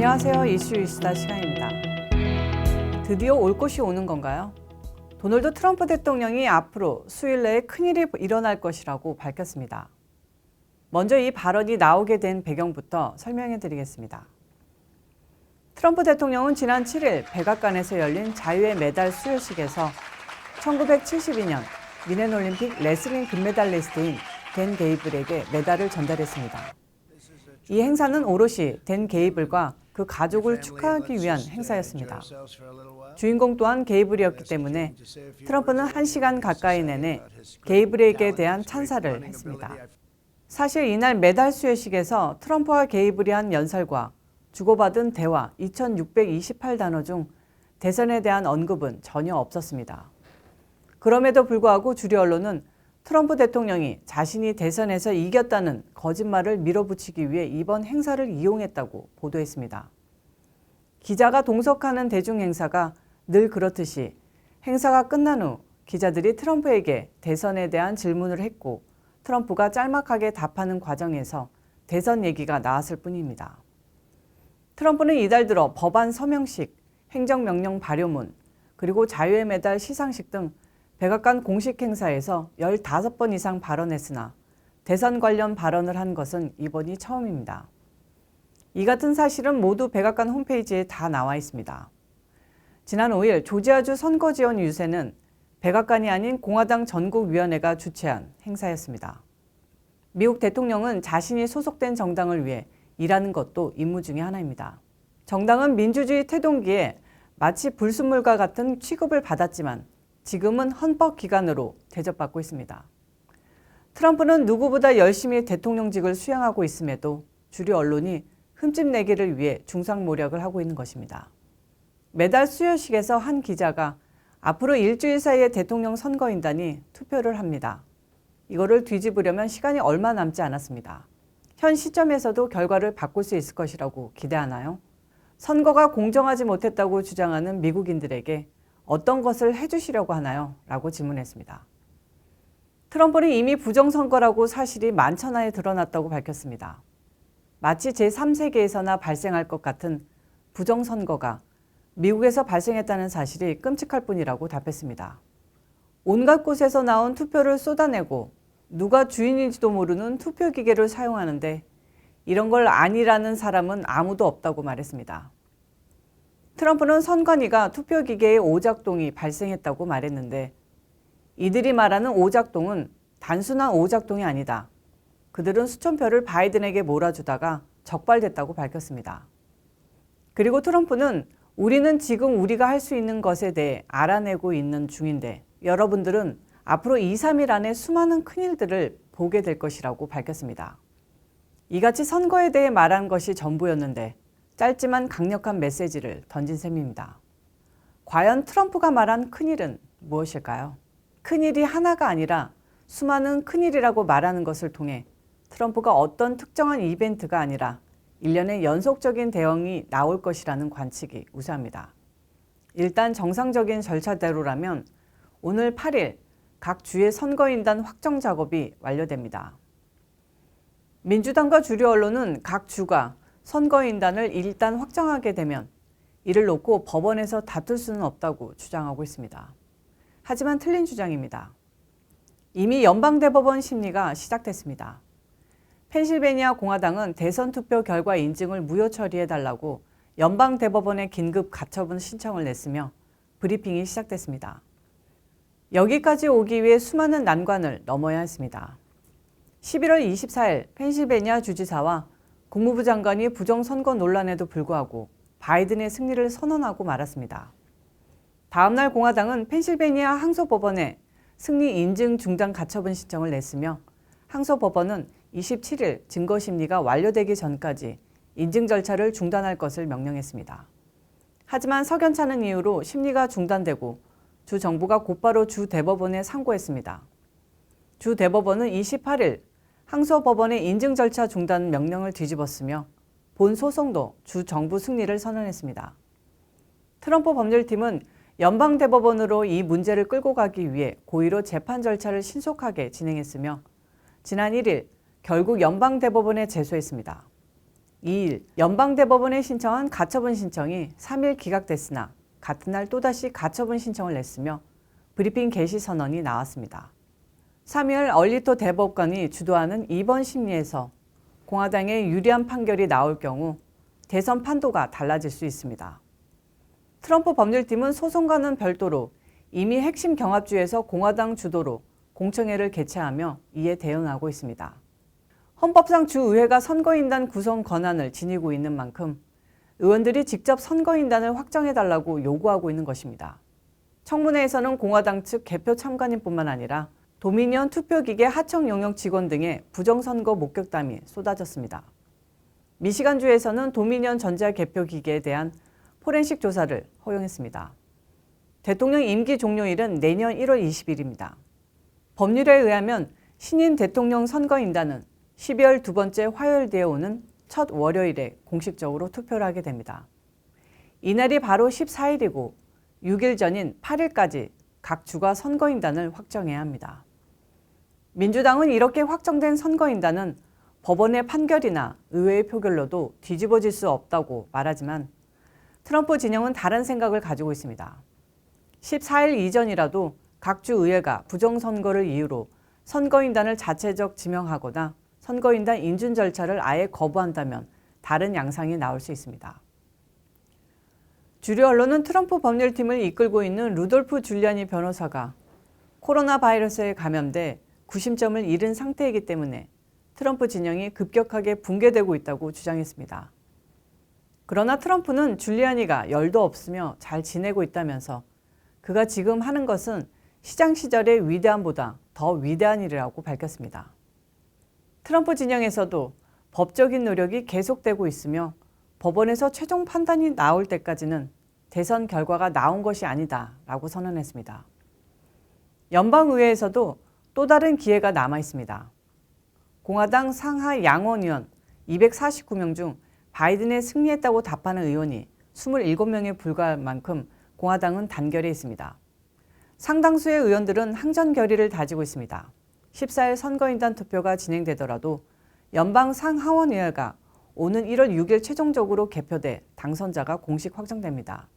안녕하세요. 이슈 이슈다 시간입니다. 드디어 올 것이 오는 건가요? 도널드 트럼프 대통령이 앞으로 수일 내에 큰일이 일어날 것이라고 밝혔습니다. 먼저 이 발언이 나오게 된 배경부터 설명해 드리겠습니다. 트럼프 대통령은 지난 7일 백악관에서 열린 자유의 메달 수여식에서 1972년 미넨 올림픽 레슬링 금메달리스트인 댄 게이블에게 메달을 전달했습니다. 이 행사는 오롯이 댄 게이블과 그 가족을 축하하기 위한 행사였습니다. 주인공 또한 게이블이었기 때문에 트럼프는 1시간 가까이 내내 게이블에게 대한 찬사를 했습니다. 사실 이날 메달 수여식에서 트럼프와 게이블이 한 연설과 주고받은 대화 2628단어 중 대선에 대한 언급은 전혀 없었습니다. 그럼에도 불구하고 주류 언론은 트럼프 대통령이 자신이 대선에서 이겼다는 거짓말을 밀어붙이기 위해 이번 행사를 이용했다고 보도했습니다. 기자가 동석하는 대중행사가 늘 그렇듯이 행사가 끝난 후 기자들이 트럼프에게 대선에 대한 질문을 했고 트럼프가 짤막하게 답하는 과정에서 대선 얘기가 나왔을 뿐입니다. 트럼프는 이달 들어 법안 서명식, 행정명령 발효문, 그리고 자유의 메달 시상식 등 백악관 공식 행사에서 15번 이상 발언했으나 대선 관련 발언을 한 것은 이번이 처음입니다. 이 같은 사실은 모두 백악관 홈페이지에 다 나와 있습니다. 지난 5일 조지아주 선거 지원 유세는 백악관이 아닌 공화당 전국위원회가 주최한 행사였습니다. 미국 대통령은 자신이 소속된 정당을 위해 일하는 것도 임무 중의 하나입니다. 정당은 민주주의 태동기에 마치 불순물과 같은 취급을 받았지만 지금은 헌법기관으로 대접받고 있습니다. 트럼프는 누구보다 열심히 대통령직을 수행하고 있음에도 주류 언론이 흠집 내기를 위해 중상모략을 하고 있는 것입니다. 메달 수여식에서 한 기자가 앞으로 일주일 사이에 대통령 선거인단이 투표를 합니다. 이거를 뒤집으려면 시간이 얼마 남지 않았습니다. 현 시점에서도 결과를 바꿀 수 있을 것이라고 기대하나요? 선거가 공정하지 못했다고 주장하는 미국인들에게 어떤 것을 해주시려고 하나요? 라고 질문했습니다. 트럼프는 이미 부정선거라고 사실이 만천하에 드러났다고 밝혔습니다. 마치 제3세계에서나 발생할 것 같은 부정선거가 미국에서 발생했다는 사실이 끔찍할 뿐이라고 답했습니다. 온갖 곳에서 나온 투표를 쏟아내고 누가 주인인지도 모르는 투표기계를 사용하는데 이런 걸 아니라는 사람은 아무도 없다고 말했습니다. 트럼프는 선관위가 투표기계의 오작동이 발생했다고 말했는데 이들이 말하는 오작동은 단순한 오작동이 아니다. 그들은 수천 표를 바이든에게 몰아주다가 적발됐다고 밝혔습니다. 그리고 트럼프는 우리는 지금 우리가 할 수 있는 것에 대해 알아내고 있는 중인데 여러분들은 앞으로 2, 3일 안에 수많은 큰일들을 보게 될 것이라고 밝혔습니다. 이같이 선거에 대해 말한 것이 전부였는데 짧지만 강력한 메시지를 던진 셈입니다. 과연 트럼프가 말한 큰일은 무엇일까요? 큰일이 하나가 아니라 수많은 큰일이라고 말하는 것을 통해 트럼프가 어떤 특정한 이벤트가 아니라 일련의 연속적인 대응이 나올 것이라는 관측이 우세합니다. 일단 정상적인 절차대로라면 오늘 8일 각 주의 선거인단 확정 작업이 완료됩니다. 민주당과 주류 언론은 각 주가 선거인단을 일단 확정하게 되면 이를 놓고 법원에서 다툴 수는 없다고 주장하고 있습니다. 하지만 틀린 주장입니다. 이미 연방대법원 심리가 시작됐습니다. 펜실베니아 공화당은 대선 투표 결과 인증을 무효 처리해달라고 연방대법원에 긴급 가처분 신청을 냈으며 브리핑이 시작됐습니다. 여기까지 오기 위해 수많은 난관을 넘어야 했습니다. 11월 24일 펜실베니아 주지사와 국무부 장관이 부정선거 논란에도 불구하고 바이든의 승리를 선언하고 말았습니다. 다음 날 공화당은 펜실베니아 항소법원에 승리 인증 중단 가처분 신청을 냈으며 항소법원은 27일 증거심리가 완료되기 전까지 인증 절차를 중단할 것을 명령했습니다. 하지만 석연찮은 이유로 심리가 중단되고 주 정부가 곧바로 주 대법원에 상고했습니다. 주 대법원은 28일 항소법원의 인증 절차 중단 명령을 뒤집었으며 본 소송도 주 정부 승리를 선언했습니다. 트럼프 법률팀은 연방대법원으로 이 문제를 끌고 가기 위해 고의로 재판 절차를 신속하게 진행했으며 지난 1일 결국 연방대법원에 제소했습니다. 2일 연방대법원에 신청한 가처분 신청이 3일 기각됐으나 같은 날 또다시 가처분 신청을 냈으며 브리핑 개시 선언이 나왔습니다. 3일 얼리토 대법관이 주도하는 이번 심리에서 공화당에 유리한 판결이 나올 경우 대선 판도가 달라질 수 있습니다. 트럼프 법률팀은 소송과는 별도로 이미 핵심 경합주에서 공화당 주도로 공청회를 개최하며 이에 대응하고 있습니다. 헌법상 주의회가 선거인단 구성 권한을 지니고 있는 만큼 의원들이 직접 선거인단을 확정해달라고 요구하고 있는 것입니다. 청문회에서는 공화당 측 개표 참관인뿐만 아니라 도미니언 투표기계 하청 용역 직원 등의 부정선거 목격담이 쏟아졌습니다. 미시간주에서는 도미니언 전자 개표 기계에 대한 포렌식 조사를 허용했습니다. 대통령 임기 종료일은 내년 1월 20일입니다. 법률에 의하면 신임 대통령 선거인단은 12월 두 번째 화요일 뒤에 오는 첫 월요일에 공식적으로 투표를 하게 됩니다. 이날이 바로 14일이고 6일 전인 8일까지 각 주가 선거인단을 확정해야 합니다. 민주당은 이렇게 확정된 선거인단은 법원의 판결이나 의회의 표결로도 뒤집어질 수 없다고 말하지만 트럼프 진영은 다른 생각을 가지고 있습니다. 14일 이전이라도 각 주 의회가 부정선거를 이유로 선거인단을 자체적 지명하거나 선거인단 인준 절차를 아예 거부한다면 다른 양상이 나올 수 있습니다. 주류 언론은 트럼프 법률팀을 이끌고 있는 루돌프 줄리아니 변호사가 코로나 바이러스에 감염돼 구심점을 잃은 상태이기 때문에 트럼프 진영이 급격하게 붕괴되고 있다고 주장했습니다. 그러나 트럼프는 줄리아니가 열도 없으며 잘 지내고 있다면서 그가 지금 하는 것은 시장 시절의 위대함보다 더 위대한 일이라고 밝혔습니다. 트럼프 진영에서도 법적인 노력이 계속되고 있으며 법원에서 최종 판단이 나올 때까지는 대선 결과가 나온 것이 아니다라고 선언했습니다. 연방의회에서도 또 다른 기회가 남아 있습니다. 공화당 상하 양원의원 249명 중 바이든에 승리했다고 답하는 의원이 27명에 불과할 만큼 공화당은 단결해 있습니다. 상당수의 의원들은 항전 결의를 다지고 있습니다. 14일 선거인단 투표가 진행되더라도 연방 상하원의회가 오는 1월 6일 최종적으로 개표돼 당선자가 공식 확정됩니다.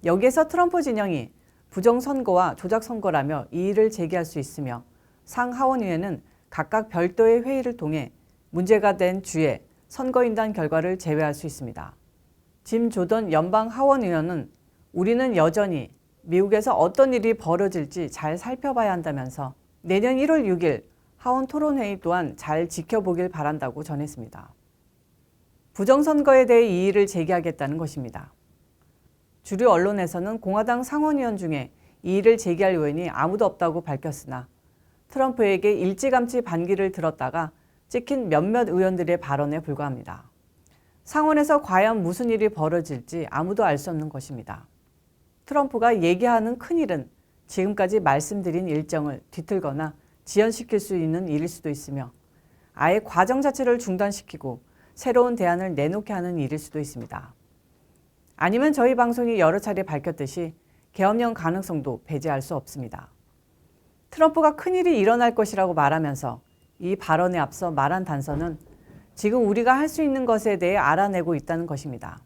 여기에서 트럼프 진영이 부정선거와 조작선거라며 이의를 제기할 수 있으며 상하원의회는 각각 별도의 회의를 통해 문제가 된 주에 선거인단 결과를 제외할 수 있습니다. 짐 조던 연방 하원의원은 우리는 여전히 미국에서 어떤 일이 벌어질지 잘 살펴봐야 한다면서 내년 1월 6일 하원 토론회의 또한 잘 지켜보길 바란다고 전했습니다. 부정선거에 대해 이의를 제기하겠다는 것입니다. 주류 언론에서는 공화당 상원의원 중에 이의를 제기할 의원이 아무도 없다고 밝혔으나 트럼프에게 일찌감치 반기를 들었다가 찍힌 몇몇 의원들의 발언에 불과합니다. 상원에서 과연 무슨 일이 벌어질지 아무도 알 수 없는 것입니다. 트럼프가 얘기하는 큰일은 지금까지 말씀드린 일정을 뒤틀거나 지연시킬 수 있는 일일 수도 있으며 아예 과정 자체를 중단시키고 새로운 대안을 내놓게 하는 일일 수도 있습니다. 아니면 저희 방송이 여러 차례 밝혔듯이 계엄령 가능성도 배제할 수 없습니다. 트럼프가 큰일이 일어날 것이라고 말하면서 이 발언에 앞서 말한 단서는 지금 우리가 할 수 있는 것에 대해 알아내고 있다는 것입니다.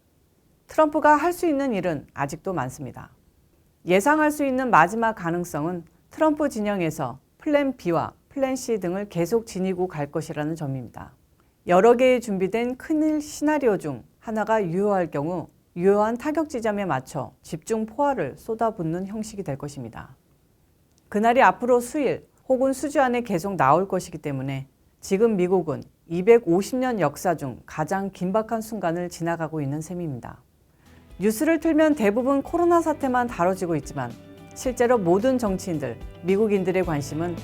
트럼프가 할 수 있는 일은 아직도 많습니다. 예상할 수 있는 마지막 가능성은 트럼프 진영에서 플랜 B와 플랜 C 등을 계속 지니고 갈 것이라는 점입니다. 여러 개의 준비된 큰일 시나리오 중 하나가 유효할 경우 유효한 타격 지점에 맞춰 집중 포화를 쏟아붓는 형식이 될 것입니다. 그날이 앞으로 수일 혹은 수주 안에 계속 나올 것이기 때문에 지금 미국은 250년 역사 중 가장 긴박한 순간을 지나가고 있는 셈입니다. 뉴스를 틀면 대부분 코로나 사태만 다뤄지고 있지만 실제로 모든 정치인들, 미국인들의 관심은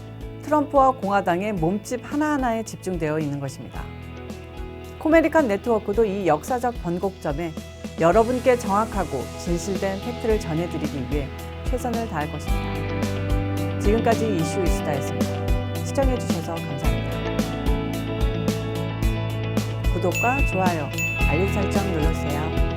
트럼프와 공화당의 몸집 하나하나에 집중되어 있는 것입니다. 코메리칸 네트워크도 이 역사적 번곡점에 여러분께 정확하고 진실된 팩트를 전해드리기 위해 최선을 다할 것입니다. 지금까지 이슈 이슈다였습니다. 시청해주셔서 감사합니다. 구독과 좋아요, 알림 설정 눌러주세요.